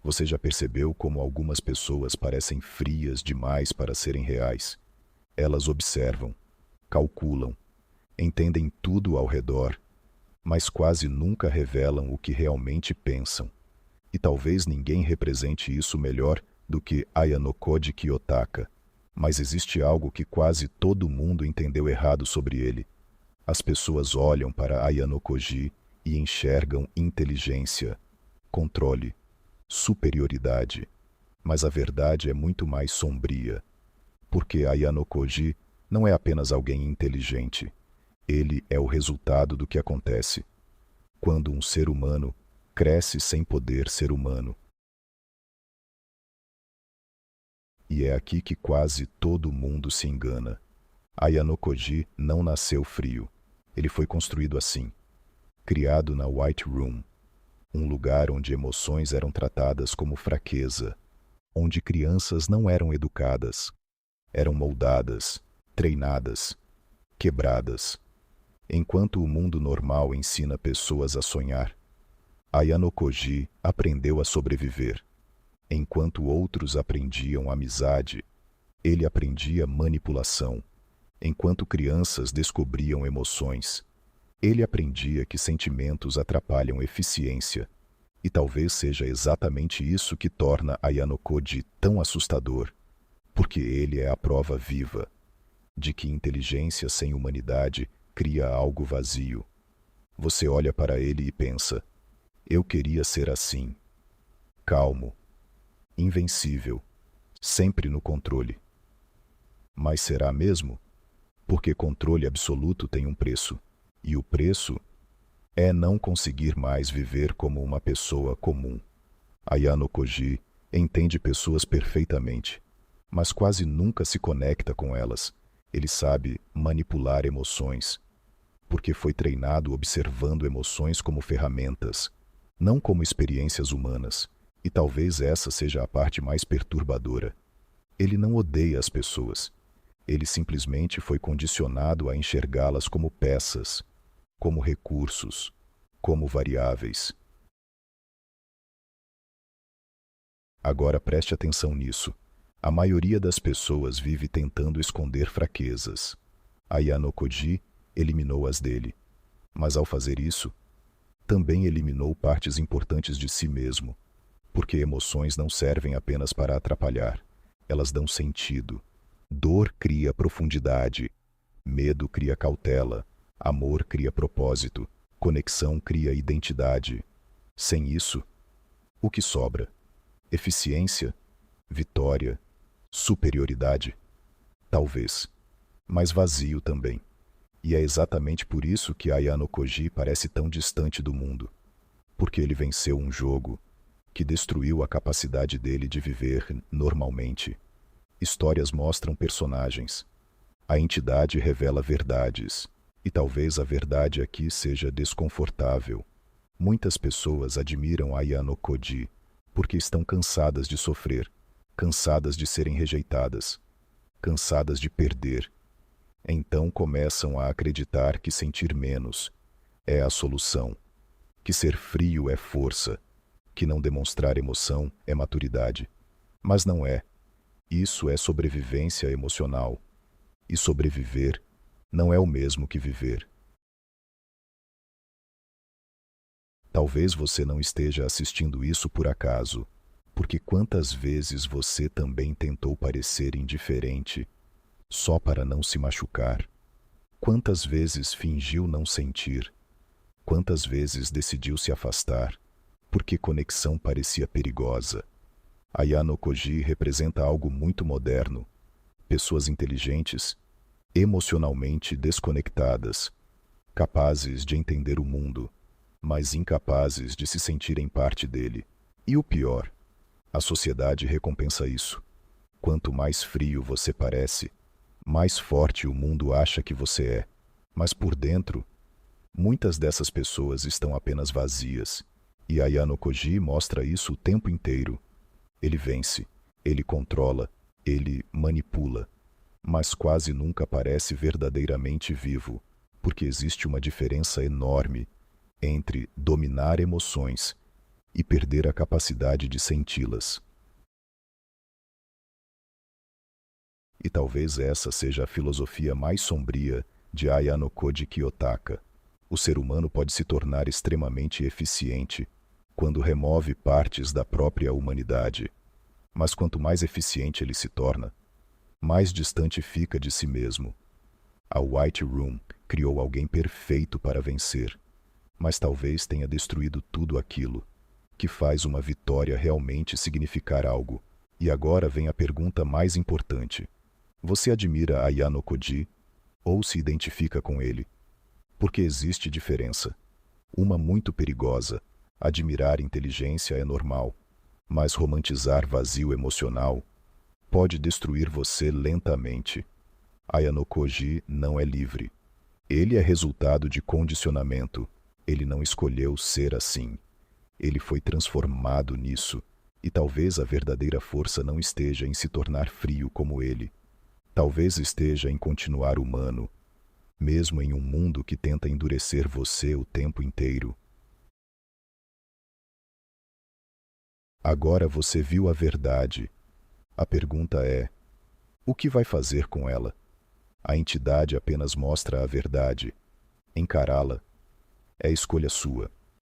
Você já percebeu como algumas pessoas parecem frias demais para serem reais? Elas observam, calculam, entendem tudo ao redor, mas quase nunca revelam o que realmente pensam. E talvez ninguém represente isso melhor do que Aya no Koji Kiyotaka. Mas existe algo que quase todo mundo entendeu errado sobre ele. As pessoas olham para Aya no Koji e enxergam inteligência, controle, superioridade. Mas a verdade é muito mais sombria. Porque Aya no Koji não é apenas alguém inteligente. Ele é o resultado do que acontece quando um ser humano cresce sem poder ser humano. E é aqui que quase todo mundo se engana. Aya no Koji não nasceu frio. Ele foi construído assim, criado na White Room, um lugar onde emoções eram tratadas como fraqueza, onde crianças não eram educadas, eram moldadas, treinadas, quebradas. Enquanto o mundo normal ensina pessoas a sonhar, Aya no Koji aprendeu a sobreviver. Enquanto outros aprendiam amizade, ele aprendia manipulação. Enquanto crianças descobriam emoções, ele aprendia que sentimentos atrapalham eficiência. E talvez seja exatamente isso que torna Aya no Koji tão assustador, porque ele é a prova viva de que inteligência sem humanidade cria algo vazio. Você olha para ele e pensa: eu queria ser assim. Calmo, invencível, sempre no controle. Mas será mesmo? Porque controle absoluto tem um preço, e o preço é não conseguir mais viver como uma pessoa comum. Aya no Koji entende pessoas perfeitamente, mas quase nunca se conecta com elas. Ele sabe manipular emoções, porque foi treinado observando emoções como ferramentas, não como experiências humanas. E talvez essa seja a parte mais perturbadora. Ele não odeia as pessoas. Ele simplesmente foi condicionado a enxergá-las como peças, como recursos, como variáveis. Agora preste atenção nisso. A maioria das pessoas vive tentando esconder fraquezas. Aya no Koji eliminou as dele. Mas ao fazer isso, também eliminou partes importantes de si mesmo. Porque emoções não servem apenas para atrapalhar. Elas dão sentido. Dor cria profundidade. Medo cria cautela. Amor cria propósito. Conexão cria identidade. Sem isso, o que sobra? Eficiência? Vitória? Superioridade? Talvez. Mas vazio também. E é exatamente por isso que Aya no Koji parece tão distante do mundo. Porque ele venceu um jogo que destruiu a capacidade dele de viver normalmente. Histórias mostram personagens. A entidade revela verdades. E talvez a verdade aqui seja desconfortável. Muitas pessoas admiram Aya no Koji porque estão cansadas de sofrer, cansadas de serem rejeitadas, cansadas de perder. Então começam a acreditar que sentir menos é a solução, que ser frio é força, que não demonstrar emoção é maturidade. Mas não é. Isso é sobrevivência emocional. E sobreviver não é o mesmo que viver. Talvez você não esteja assistindo isso por acaso, porque quantas vezes você também tentou parecer indiferente só para não se machucar? Quantas vezes fingiu não sentir? Quantas vezes decidiu se afastar porque conexão parecia perigosa? Aya no Koji representa algo muito moderno. Pessoas inteligentes, emocionalmente desconectadas, capazes de entender o mundo, mas incapazes de se sentirem parte dele. E o pior, a sociedade recompensa isso. Quanto mais frio você parece, mais forte o mundo acha que você é. Mas por dentro, muitas dessas pessoas estão apenas vazias. E Aya no Koji mostra isso o tempo inteiro. Ele vence, ele controla, ele manipula, mas quase nunca parece verdadeiramente vivo, porque existe uma diferença enorme entre dominar emoções e perder a capacidade de senti-las. E talvez essa seja a filosofia mais sombria de Aya no Koji Kiyotaka. O ser humano pode se tornar extremamente eficiente quando remove partes da própria humanidade. Mas quanto mais eficiente ele se torna, mais distante fica de si mesmo. A White Room criou alguém perfeito para vencer, mas talvez tenha destruído tudo aquilo que faz uma vitória realmente significar algo. E agora vem a pergunta mais importante. Você admira Aya no Koji ou se identifica com ele? Porque existe diferença. Uma muito perigosa. Admirar inteligência é normal, mas romantizar vazio emocional pode destruir você lentamente. Aya no Koji não é livre. Ele é resultado de condicionamento. Ele não escolheu ser assim. Ele foi transformado nisso. E talvez a verdadeira força não esteja em se tornar frio como ele. Talvez esteja em continuar humano, mesmo em um mundo que tenta endurecer você o tempo inteiro. Agora você viu a verdade. A pergunta é: o que vai fazer com ela? A entidade apenas mostra a verdade. Encará-la é escolha sua.